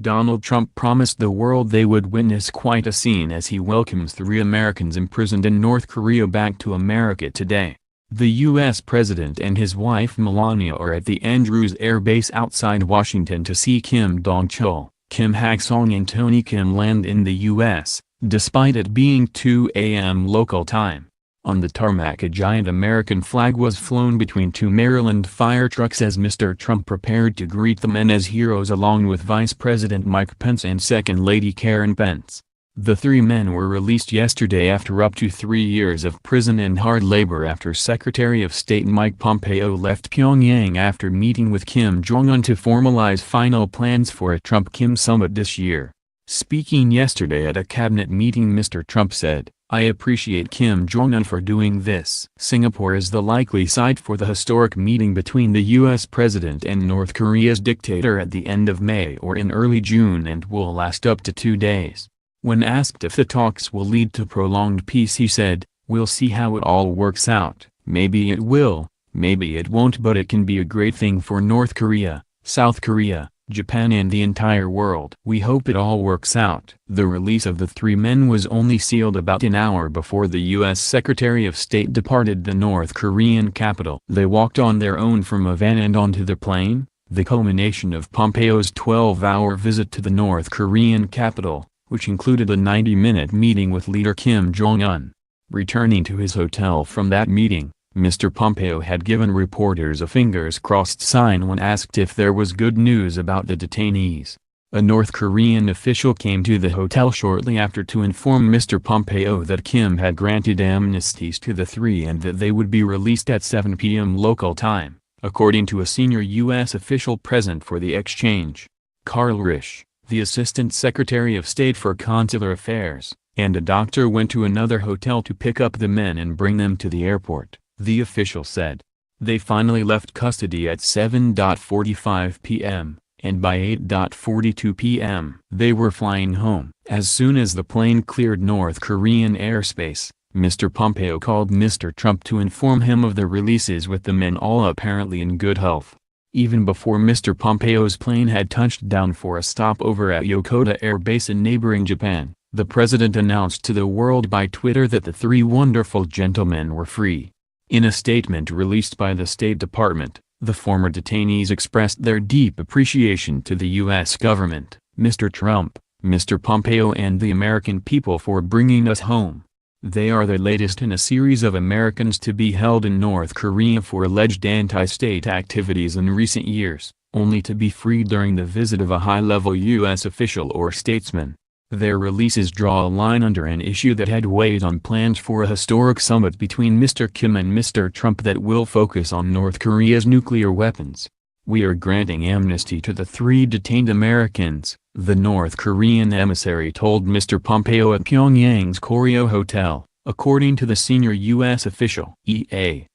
Donald Trump promised the world they would witness quite a scene as he welcomes 3 Americans imprisoned in North Korea back to America today. The U.S. President and his wife Melania are at the Andrews Air Base outside Washington to see Kim Dong Chul, Kim Hak-song and Tony Kim land in the U.S., despite it being 2 a.m. local time. On the tarmac a giant American flag was flown between 2 Maryland fire trucks as Mr. Trump prepared to greet the men as heroes along with Vice President Mike Pence and Second Lady Karen Pence. The 3 men were released yesterday after up to 3 years of prison and hard labor after Secretary of State Mike Pompeo left Pyongyang after meeting with Kim Jong-un to formalize final plans for a Trump-Kim summit this year. Speaking yesterday at a cabinet meeting, Mr. Trump said, "I appreciate Kim Jong-un for doing this." Singapore is the likely site for the historic meeting between the U.S. President and North Korea's dictator at the end of May or in early June and will last up to 2 days. When asked if the talks will lead to prolonged peace, he said, "We'll see how it all works out. Maybe it will, maybe it won't, but it can be a great thing for North Korea, South Korea, Japan and the entire world. We hope it all works out." The release of the 3 men was only sealed about an hour before the U.S. Secretary of State departed the North Korean capital. They walked on their own from a van and onto the plane, the culmination of Pompeo's 12-hour visit to the North Korean capital, which included a 90-minute meeting with leader Kim Jong-un. Returning to his hotel from that meeting, Mr. Pompeo had given reporters a fingers-crossed sign when asked if there was good news about the detainees. A North Korean official came to the hotel shortly after to inform Mr. Pompeo that Kim had granted amnesties to the 3 and that they would be released at 7 p.m. local time, according to a senior U.S. official present for the exchange. Carl Risch, the Assistant Secretary of State for Consular Affairs, and a doctor went to another hotel to pick up the men and bring them to the airport. The official said. They finally left custody at 7:45 p.m., and by 8:42 p.m. they were flying home. As soon as the plane cleared North Korean airspace, Mr. Pompeo called Mr. Trump to inform him of the releases, with the men all apparently in good health. Even before Mr. Pompeo's plane had touched down for a stopover at Yokota Air Base in neighboring Japan, the president announced to the world by Twitter that the 3 wonderful gentlemen were free. In a statement released by the State Department, the former detainees expressed their deep appreciation to the U.S. government, Mr. Trump, Mr. Pompeo and the American people for bringing us home. They are the latest in a series of Americans to be held in North Korea for alleged anti-state activities in recent years, only to be freed during the visit of a high-level U.S. official or statesman. Their releases draw a line under an issue that had weighed on plans for a historic summit between Mr. Kim and Mr. Trump that will focus on North Korea's nuclear weapons. "We are granting amnesty to the 3 detained Americans," the North Korean emissary told Mr. Pompeo at Pyongyang's Koryo Hotel, according to the senior U.S. official.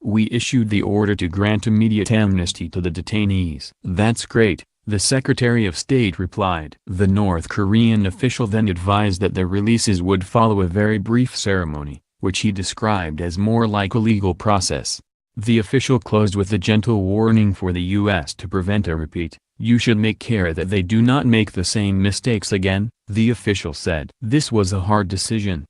"We issued the order to grant immediate amnesty to the detainees." "That's great," the Secretary of State replied. The North Korean official then advised that the releases would follow a very brief ceremony, which he described as more like a legal process. The official closed with a gentle warning for the U.S. to prevent a repeat. "You should make care that they do not make the same mistakes again," the official said. "This was a hard decision.